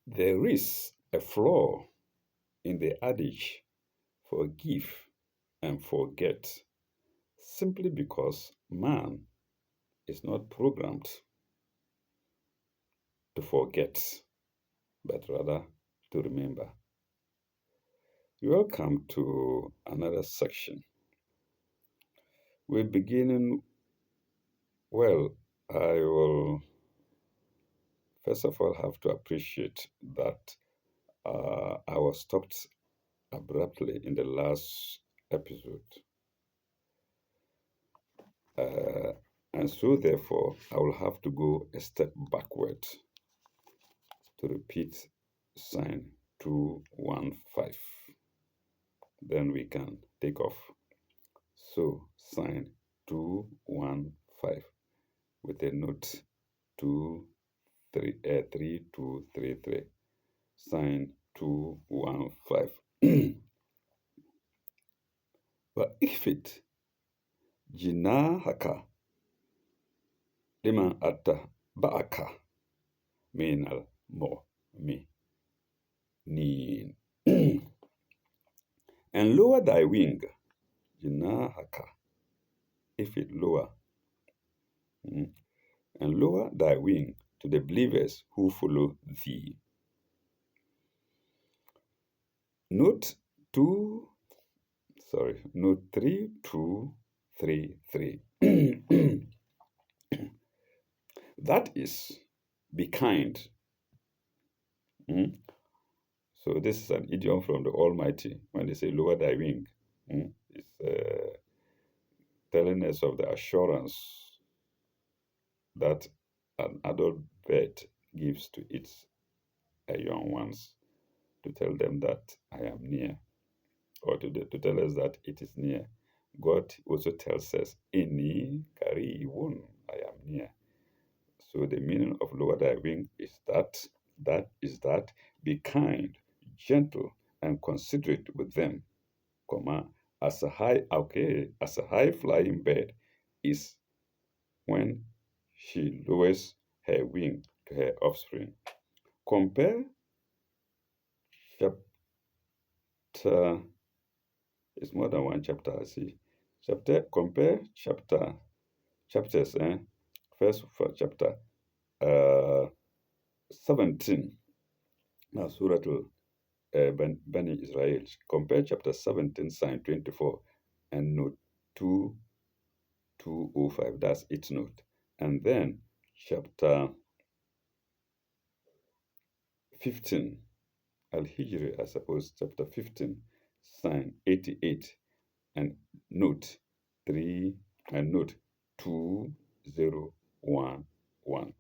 There is a flaw in the adage forgive and forget simply because man is not programmed to forget, but rather to remember. Welcome to another section. We're beginning, well, I will first of all have to appreciate that I was stopped abruptly in the last episode. Uh, and so, therefore, I will have to go a step backward to repeat sign 215. Then we can take off. So, sign 215 with a note 3233. Sign 215. But if it jinahaka lima atta ba'aka minal mu'minin. And lower thy wing, jinahaka, if it lower, and lower thy wing to the believers who follow thee. Note note 3233. That is, be kind. So this is an idiom from the Almighty. When they say lower thy wing, it's telling us of the assurance that an adult bird gives to its young ones, to tell them that I am near, or to tell us that it is near. God also tells us, Inni karibun, I am near. So the meaning of lower thy wing is that be kind, gentle, and considerate with them, as a high flying bird is when she lowers her wing to her offspring. Compare chapter, it's more than one chapter, I see. Compare chapters, first for chapter 17, now Surah Bani Israel. Compare chapter 17, sign 24, and note 2205, that's its note. And then chapter 15, Al-Hijri, I suppose, chapter 15, sign 88, and note 3, and note 2011.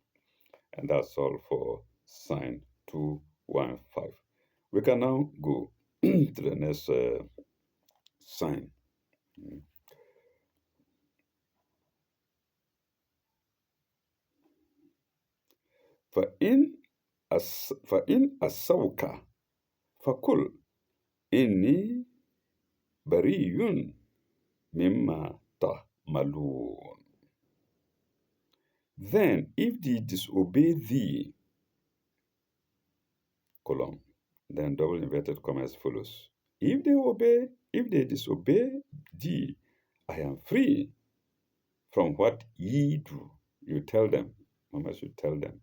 And that's all for sign 215. We can now go to the next sign. فإن أسوك فقل إني بريء مما تعملون. Then if they disobey thee, then double inverted commas follows. If they disobey thee, I am free from what ye do. You tell them, Muhammad should tell them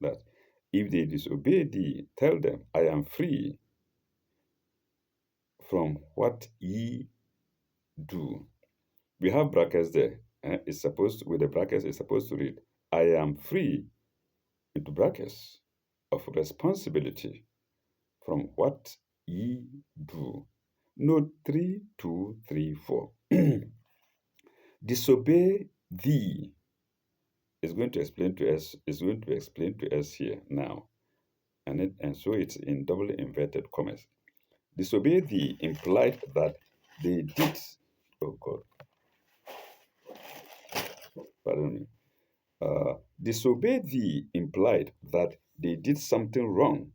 that if they disobey thee, tell them, I am free from what ye do. We have brackets there. With the brackets, it's supposed to read, I am free, into brackets, of responsibility from what ye do. Note 3234. Disobey thee is going to explain to us here now. And so it's in double inverted commas. Disobey thee implied that they did, oh God, pardon me. Disobey thee implied that they did something wrong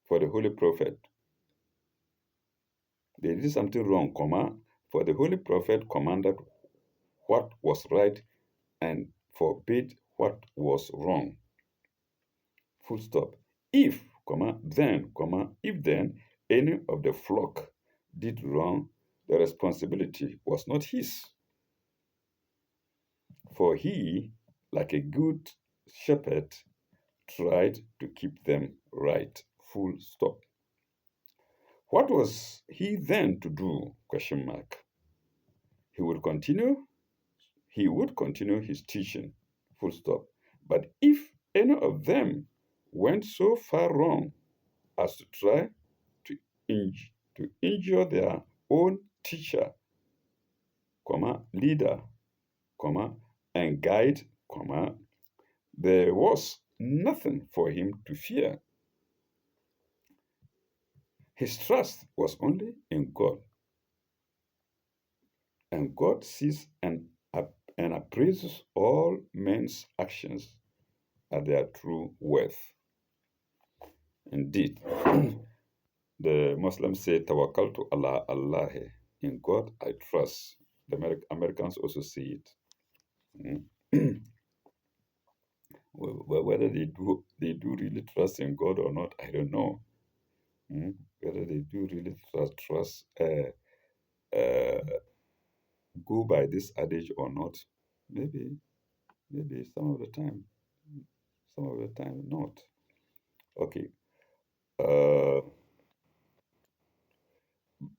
for the Holy Prophet. They did something wrong, for the Holy Prophet commanded what was right and forbade what was wrong. full stop. If, if then any of the flock did wrong, the responsibility was not his. For he, like a good shepherd, tried to keep them right. Full stop. What was he then to do? Question mark. He would continue. He would continue his teaching. Full stop. But if any of them went so far wrong as to try to, to injure their own teacher, leader, and guide, there was nothing for him to fear. His trust was only in God, and God sees and appraises all men's actions at their true worth. Indeed, the Muslims say, Tawakkaltu ala Allah. In God I trust. The Americans also see it. Mm. Whether they do really trust in God or not, I don't know. Whether they do really trust uh, go by this adage or not, maybe some of the time not. Okay. Uh,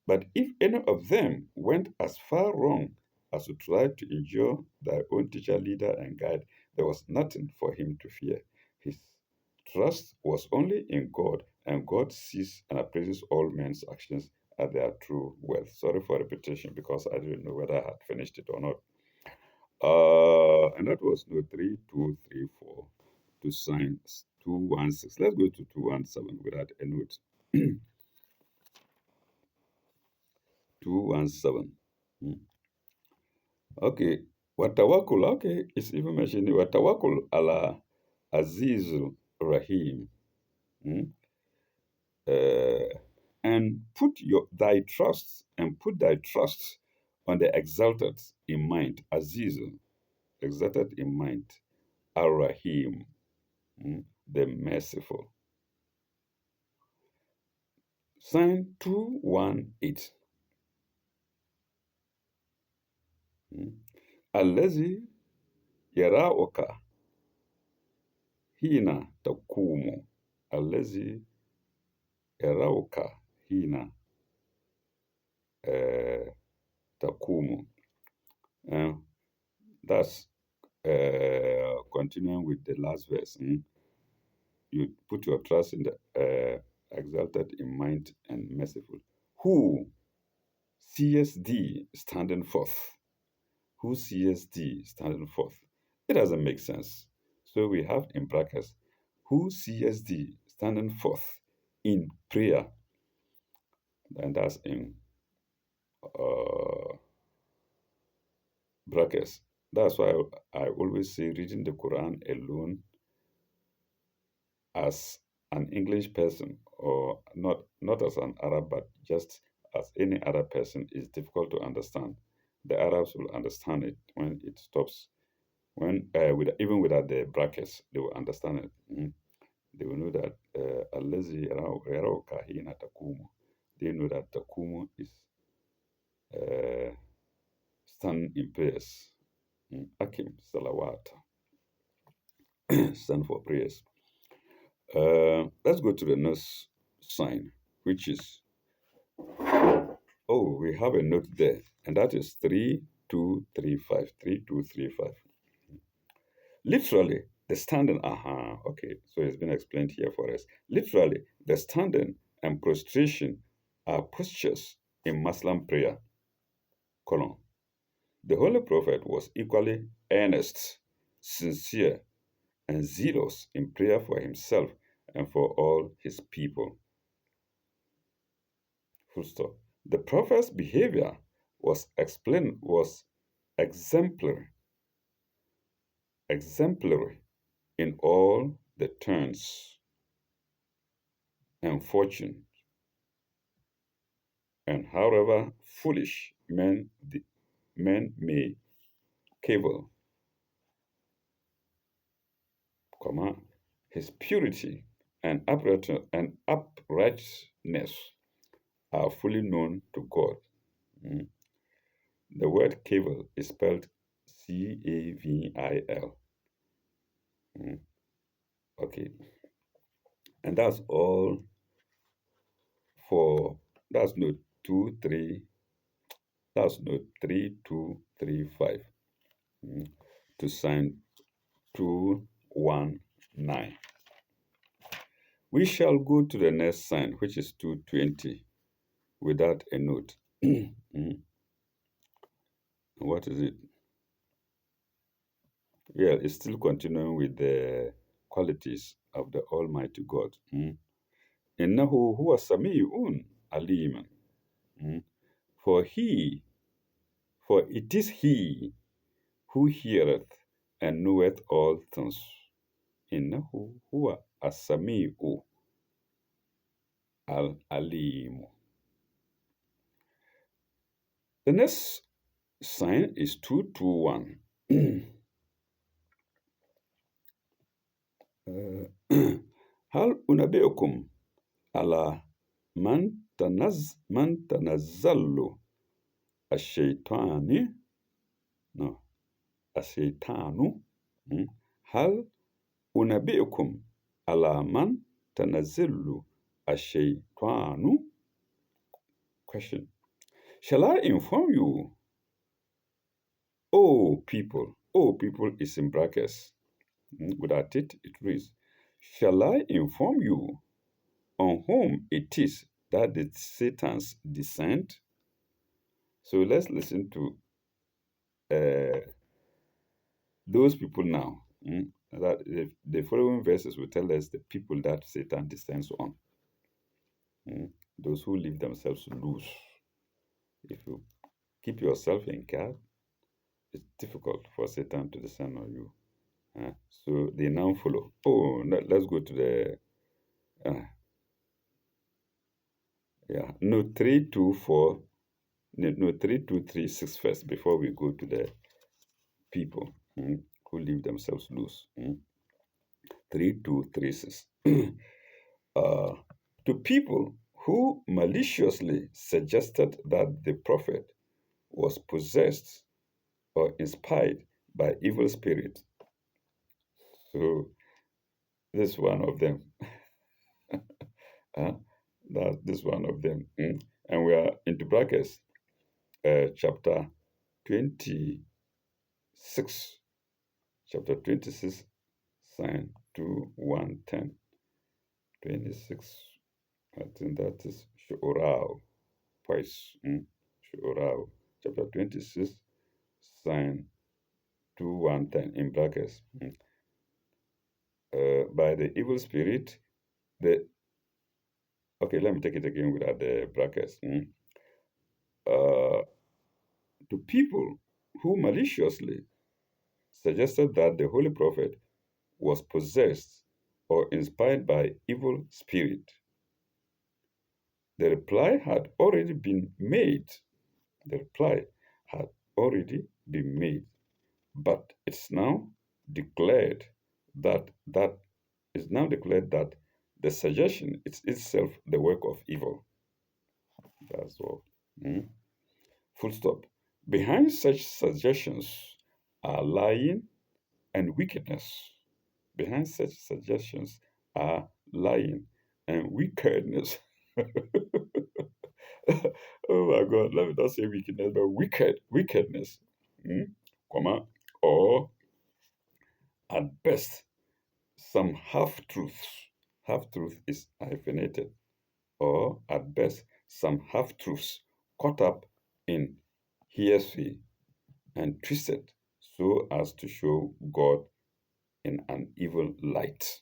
but if any of them went as far wrong as to try to injure their own teacher, leader, and guide, there was nothing for him to fear. His trust was only in God, and God sees and appraises all men's actions at their true worth. Sorry for repetition because I didn't know whether I had finished it or not. And that was no 3234 to sign 216. Let's go to 217 without a note. 217. Okay. Watawakul, okay, it's even mentioned. Watawakul ala Azizul Rahim. Hmm? Uh, and put thy trust on the exalted in mind, Azizul, exalted in mind, Ar-Rahim, the merciful. Sign 218. Allazi yarauka hina takumu. Allazi yarauka hina takumu. That's continuing with the last verse. You put your trust in the exalted in mind and merciful. Who sees thee standing forth? Who sees thee standing forth? It doesn't make sense. So we have in brackets, who sees thee standing forth in prayer? And that's in brackets. That's why I always say reading the Quran alone as an English person, or not as an Arab, but just as any other person, is difficult to understand. The Arabs will understand it when it stops. When even without the brackets, they will understand it. They will know that Allazi yarauka hina takumu. They know that takumu is stand in prayers. Akim salawat stand for prayers. Let's go to the next sign, which is, oh, we have a note there, and that is 3235. 3235. Literally, the standing, okay, so it's been explained here for us. Literally, the standing and prostration are postures in Muslim prayer. Colon. The Holy Prophet was equally earnest, sincere, and zealous in prayer for himself and for all his people. Full stop. The Prophet's behavior was exemplary, exemplary in all the turns and fortune, and however foolish men may cavil, His purity and uprightness are fully known to God. Mm. The word cavil is spelled Cavil. Mm. Okay, and that's all for that's note 2 3. That's note 3235. Mm. To sign 219. We shall go to the next sign, which is 220, without a note. Mm. What is it? Yeah, it's still continuing with the qualities of the Almighty God. Mm. إنه هو سميع عليم. Mm. For he, for it is he who heareth and knoweth all things. إنه هو السميع العليم. The next sign is 221. هل أنبئكم على من تنزل الشيطان no الشيطان mm. هل أنبئكم على من تنزل الشيطان. Question. Shall I inform you, O people is in brackets. Without it, it reads, shall I inform you on whom it is that the Satan's descent? So let's listen to uh, those people now. That the following verses will tell us the people that Satan descends on. Those who leave themselves loose. If you keep yourself in guard, it's difficult for Satan to descend on you. So they now follow. Oh, let's go to the no 324 no 3236 first before we go to the people who leave themselves loose. 3236. uh, to people who maliciously suggested that the prophet was possessed or inspired by evil spirit. So this one of them. uh, that this one of them. And we are into brackets, chapter 26. Chapter 26, sign 2:110. 26. I think that is Shu'urao. Twice. Shu'urao. Chapter 26, sign 2:110 in brackets. By the evil spirit, the okay, let me take it again without the brackets. Uh, to people who maliciously suggested that the holy prophet was possessed or inspired by evil spirit. The reply had already been made. The reply had already been made, but it's now declared that it's now declared that the suggestion is itself the work of evil. That's all. Full stop. Behind such suggestions are lying and wickedness. Behind such suggestions are lying and wickedness. Oh my God, let me not say wickedness, but wickedness. Comma, or at best, some half truths. Half truth is hyphenated. Or at best, some half truths caught up in hearsay and twisted so as to show God in an evil light.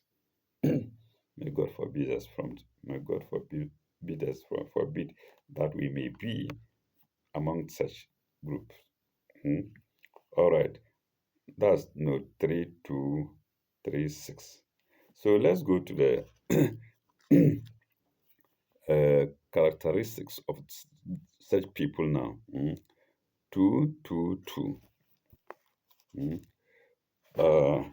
May God forbid us from. May God forbid that we may be among such groups. All right, that's note 3236. So let's go to the characteristics of such people now. 222. Uh,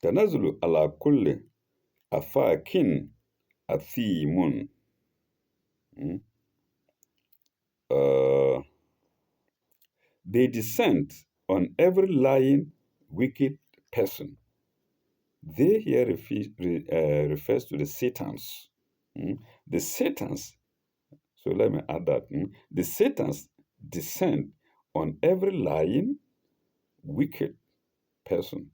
تنزل على كل أفاك أثيم. Mm. Uh, they descend on every lying, wicked person. They here refers to the Satans. Mm. The Satans, so let me add that. The Satans descend on every lying, wicked person.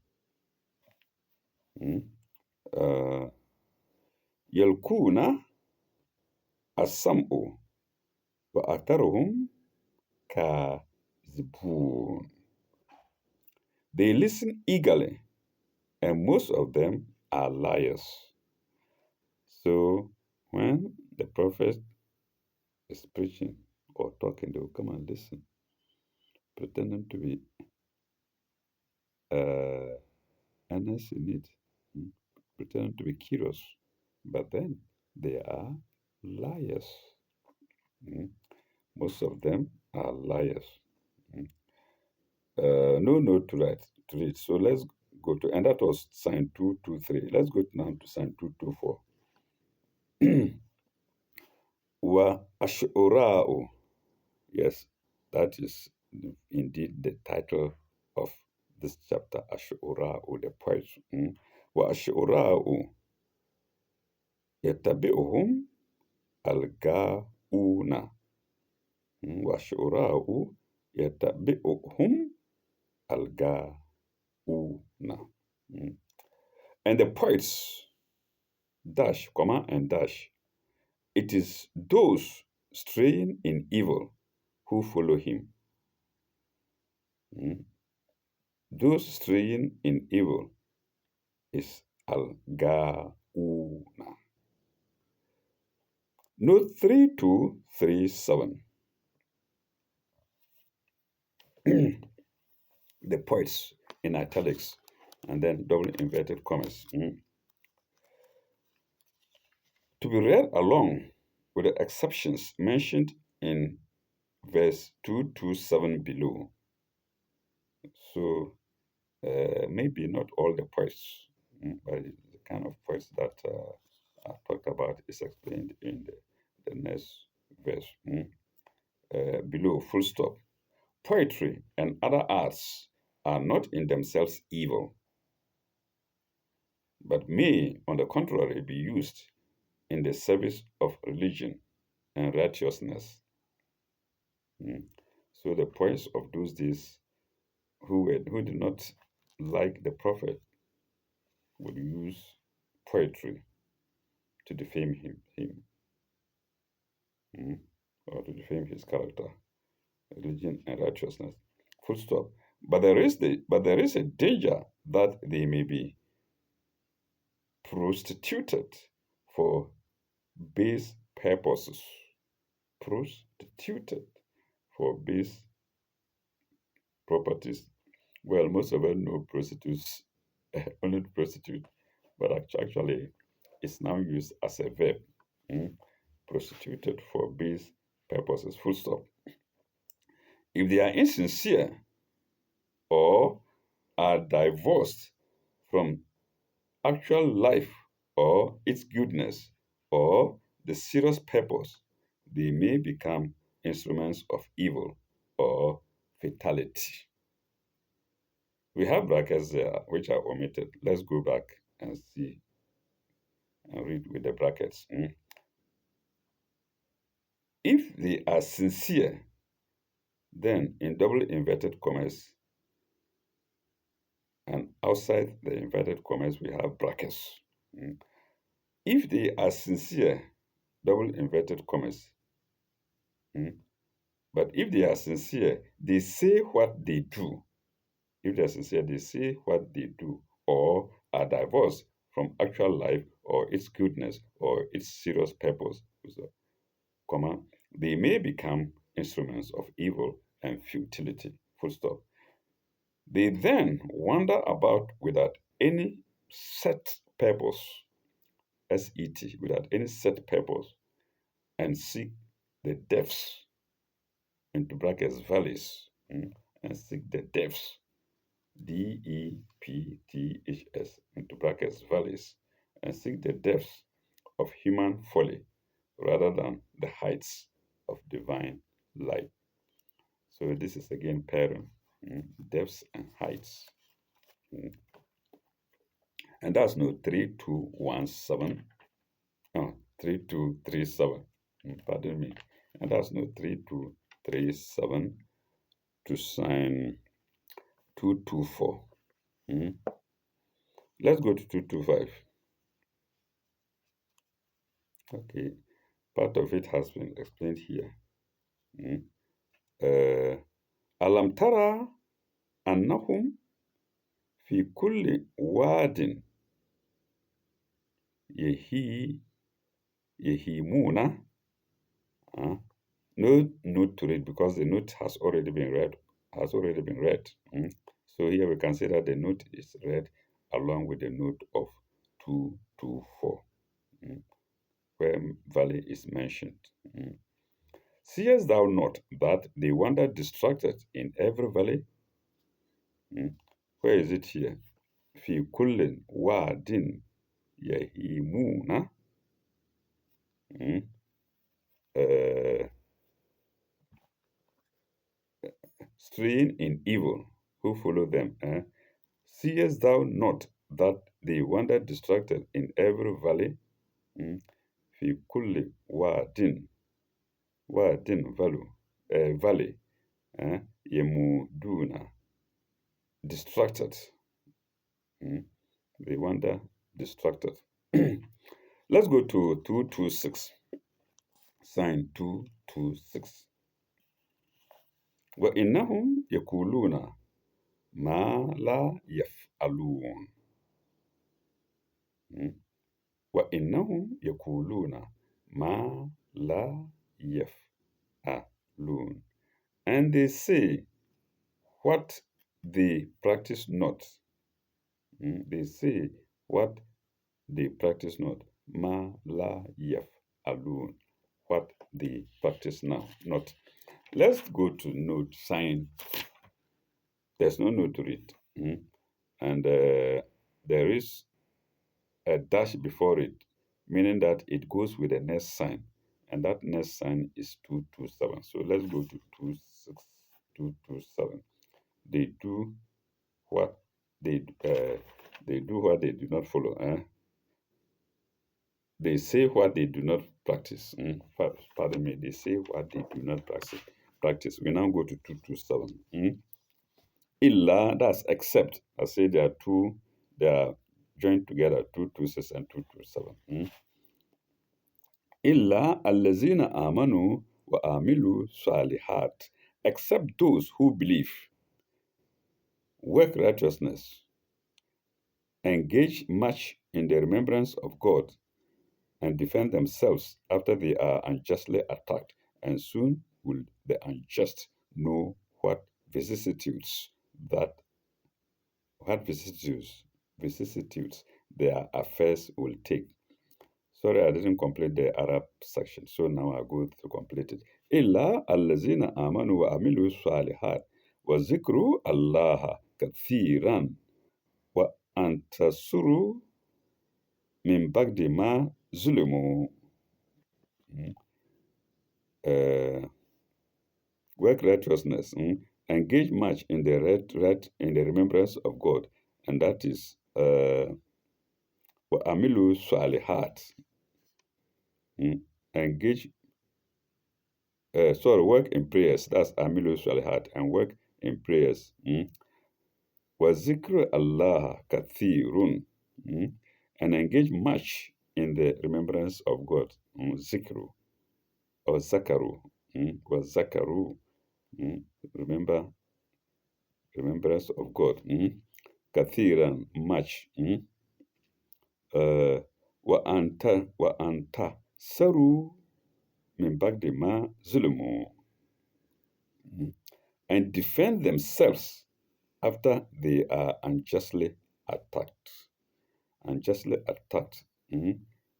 Mm. Uh, يلقون السمع وأكثرهم كاذبون. They listen eagerly, and most of them are liars. So when the prophet is preaching or talking, they will come and listen, pretending to be earnest in it, mm, pretending to be curious, but then they are liars. Mm. Most of them are liars. Mm. No note to read. So let's go to, and that was sign 223. Let's go now to sign 224. Wa ashura'u. Yes, that is indeed the title of this chapter, Ashura'u, the poets. Wa ashura'u yatabi'uhum al-ga'una. Wa ashura'u yatabi'uhum al-ga'una. Mm. And the poets, dash, comma, and dash, it is those straying in evil who follow him. Mm. Those straying in evil is al-ga'una. Note 3237. The poets in italics and then double inverted commas. To be read along with the exceptions mentioned in verse 227 below. So maybe not all the poets, but the kind of poets that I talked about is explained in the next verse. Below, full stop. Poetry and other arts are not in themselves evil, but may, on the contrary, be used in the service of religion and righteousness. So the poets of those days who did not like the prophet would use poetry to defame him or to defame his character, religion, and righteousness. Full stop. But there is a danger that they may be prostituted for base purposes. Prostituted for base properties. Well, most of us know prostitutes, only prostitute, but actually it's now used as a verb. Prostituted for base purposes. Full stop. If they are insincere or are divorced from actual life or its goodness or the serious purpose, they may become instruments of evil or fatality. We have brackets there which are omitted. Let's go back and see and read with the brackets. If they are sincere, then in double inverted commas and outside the inverted commas we have brackets. If they are sincere, double inverted commas. But if they are sincere, they say what they do. If they are sincere, they say what they do, or are divorced from actual life or its goodness or its serious purpose, comma, they may become instruments of evil and futility. Full stop. They then wander about without any set purpose, SET, without any set purpose, and seek the depths, into brackets, valleys, and seek the depths depths into brackets valleys, and seek the depths of human folly rather than the heights of divine light. So this is again pairing depths and heights. Mm. And that's no 3217. Oh, 3237. Pardon me. And that's no 3237 to sign 224. Mm. Let's go to 225. Okay. Part of it has been explained here. Mm. Alam tara annahum fi kulli wadin yahi yahimuna. No note to read because the note has already been read. So here we can say that the note is read along with the note of 224, where valley is mentioned. Seest thou not that they wander distracted in every valley? Where is it here? Fi kullin wadin yahimuna. Uh, Straying in evil, who follow them. Seest thou not that they wander distracted in every valley? Fi kulli wadin valley, yemuduna, distracted. They wander distracted. Let's go to 226. Sign 226. وإنهم يقولون ما لا يفعلون. وإنهم يقولون ما لا يفعلون. And they say what they practice not. They say what they practice not. Ma la yaf'alun. What they practice now, not. Let's go to note sign. There's no note to read. And there is a dash before it, meaning that it goes with the next sign, and that next sign is 227. So let's go to 227. They do what they do what they do not follow. They say what they do not practice. Pardon me. They say what they do not practice. We now go to 227. Illa, that's except. I say there are two. They are joined together. 226 and 227. Illa allazina amanu wa amilu salihat, except those who believe, work righteousness, engage much in the remembrance of God, and defend themselves after they are unjustly attacked, and soon will the unjust know that vicissitudes their affairs will take. Sorry, I didn't complete the Arab section, so now I go to complete it. Illa allazina amanu wa amilu salihat wa zikru Allah kathiran wa antasuru min bagdi ma zulimu. Work righteousness, engage much in the in the remembrance of God, and that is wa amilu salihat. Engage work in prayers. That's amilu salihat, and work in prayers. Wa zikru Allah kathirun, and engage much in the remembrance of God. Zikru or zakaru, wa zakaru, remembrance of God. Kathiran, much. Wa anta saru min bagdi ma zulumu, and defend themselves after they are unjustly attacked.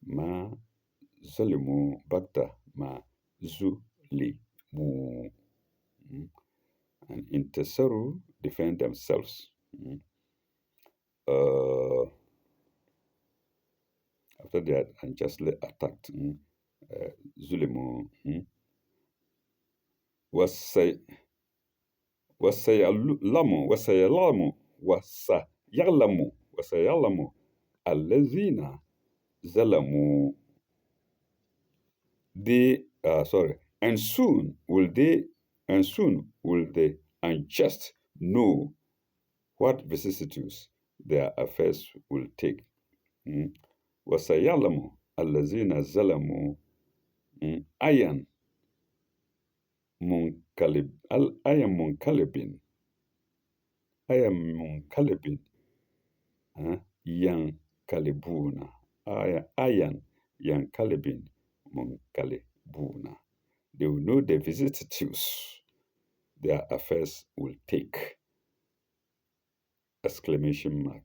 Ma zulimu bagda ma zulimu. And intasaru, defend themselves. Mm. Uh, After they had unjustly attacked Zulemu, wasay wasayalamu allazina zalamu. They sorry, and soon will the unjust know what vicissitudes their affairs will take. Mm. وسيعلم الذين ظلموا أيا منقلب ينقلبون أيا ينقلب منقلبون. They will know the vicissitudes their affairs will take. Exclamation mark.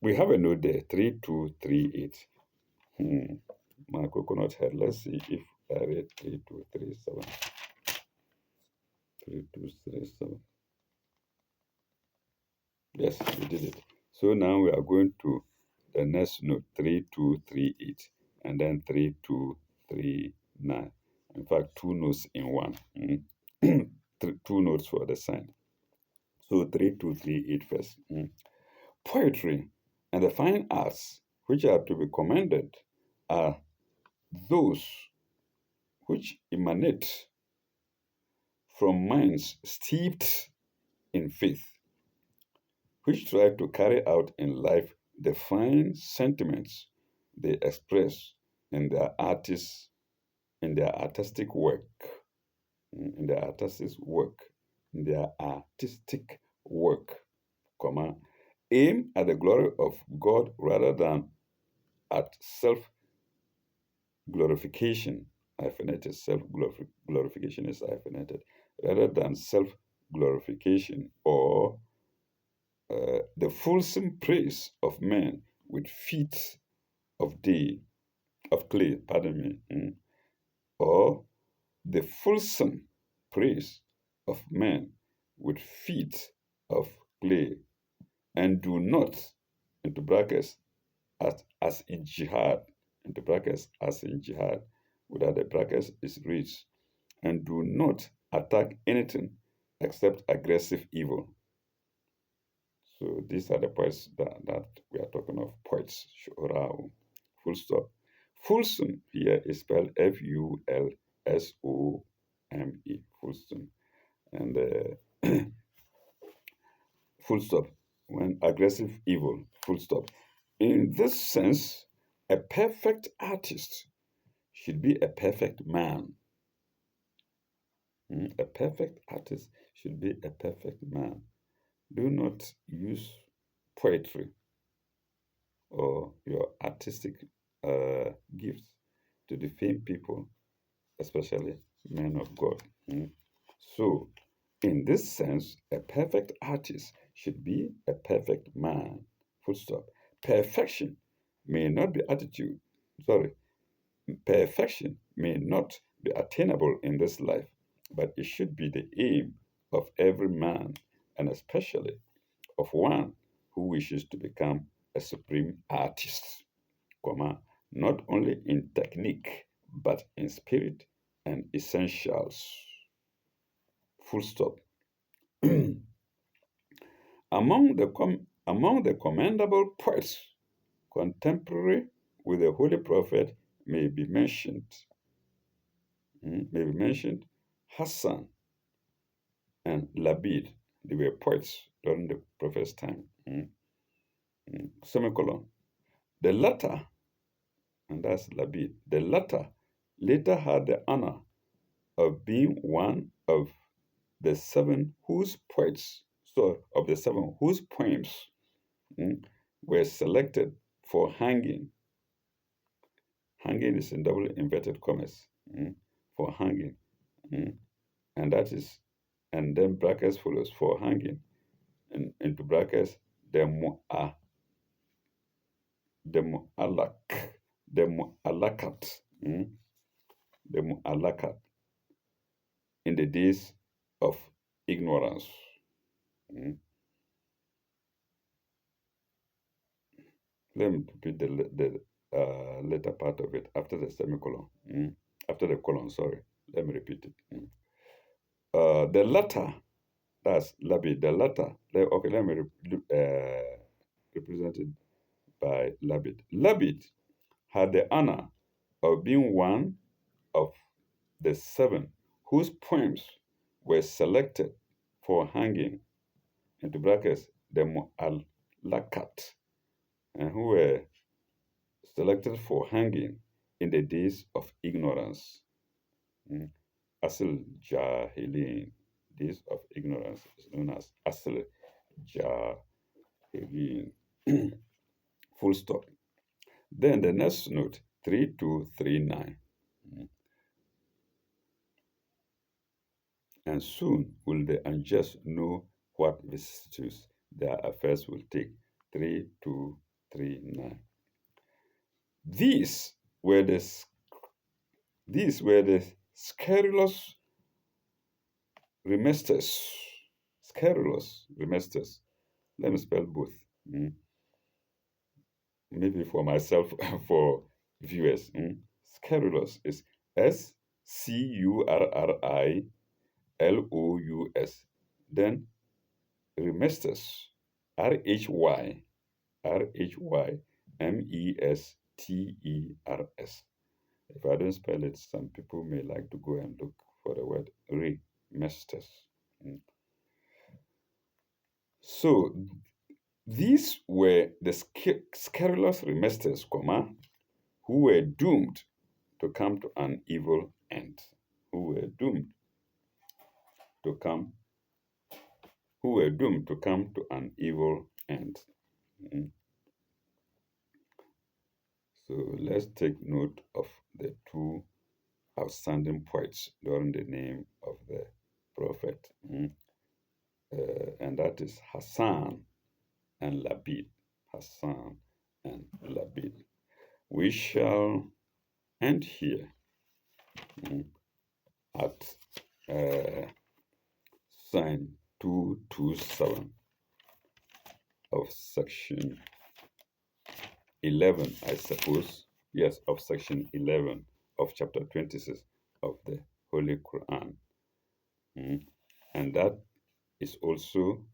We have a note there, 3238. My coconut head. Let's see if I read 3237. 3237. Yes, we did it. So now we are going to the next note, 3238, and then 3239. In fact, two notes in one. Two notes for the sign. So 3238 first. Poetry and the fine arts which are to be commended are those which emanate from minds steeped in faith, which try to carry out in life the fine sentiments they express in their artists, in their artistic work, in their artistic work, in their artistic work, comma, aim at the glory of God rather than at self glorification. Hyphenated self glorification is hyphenated rather than self glorification or the fulsome praise of men with feet of clay, pardon me, or the fulsome praise of men with feet of clay, and do not, into brackets, as in jihad, into brackets, as in jihad, without the brackets is reached, and do not attack anything except aggressive evil. So these are the poets that we are talking of, poets, Shorao, full stop. Fulsome here is spelled Fulsome, Fulsome. And full stop. When aggressive evil, full stop. In this sense, a perfect artist should be a perfect man. A perfect artist should be a perfect man. Do not use poetry or your artistic gifts to defame people, especially men of God. So, in this sense, a perfect artist should be a perfect man. Full stop. Perfection may not be attitude. Sorry, perfection may not be attainable in this life, but it should be the aim of every man, and especially of one who wishes to become a supreme artist, comma, not only in technique, but in spirit and essentials. Full stop. Among the commendable poets contemporary with the Holy Prophet may be mentioned Hassan and Labid. They were poets during the Prophet's time. Semicolon. The latter, and that's Labid, the latter later had the honor of being one of the seven whose poems were selected for hanging. Hanging is in double inverted commas, for hanging. And that is, and then brackets follows for hanging, and into brackets, the mu'allak, the mu'allakat, the mu'allakat in the days of ignorance. Mm. Let me repeat the later part of it after the semicolon. Mm. After the colon, sorry. Let me repeat it. Mm. The latter, that's labid, the latter. Okay, let me represent it by labid. Labid had the honor of being one of the seven whose poems were selected for hanging, into brackets, the Mu'allakat, and who were selected for hanging in the days of ignorance. Mm. Asil Jahilin, days of ignorance is known as Asil Jahilin. Full stop. Then the next note, 3239. Mm. And soon will the unjust know what vicissitudes their affairs will take. 3239. These were the scurrilous remesters. Scurrilous remesters. Let me spell both. Mm. Maybe for myself, for viewers. Mm. Scurrilous is Currilous. Then remesters, Rhymesters. If I don't spell it, some people may like to go and look for the word remesters. Mm. So these were the scurrilous remesters, who were doomed to come to an evil end. Who were doomed to come to an evil end. Mm. So let's take note of the two outstanding poets during the name of the prophet. Mm. And that is Hassan and Labid. Hassan and Labid. We shall end here at sign 227 of section 11, I suppose. Yes, of section 11 of chapter 26 of the Holy Quran. And that is also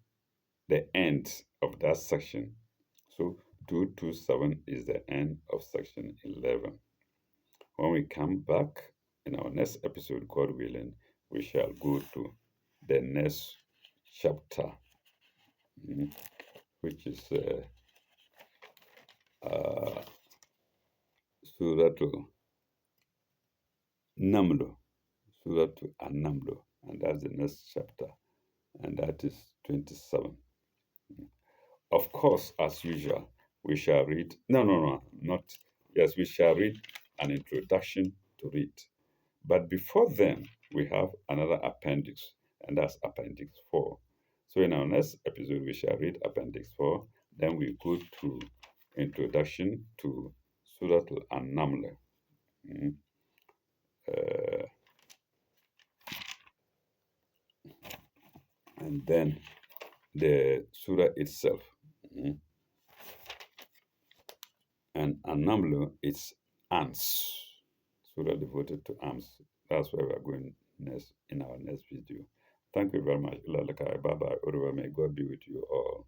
the end of that section. So 227 is the end of section 11. When we come back in our next episode, God willing, we shall go to the next chapter, which is Surah Namlo. Surah Namlo. And that's the next chapter. And that is 27. Of course, as usual, we shall read. No, not. Yes, we shall read an introduction to it. But before then, we have another appendix, and that's Appendix 4. So in our next episode, we shall read Appendix 4. Then we go to Introduction to Surah An-Naml. And then the Surah itself. And An-Naml is ants. Surah devoted to ants. That's where we're going next in our next video. Thank you very much. Bye bye. May God be with you all.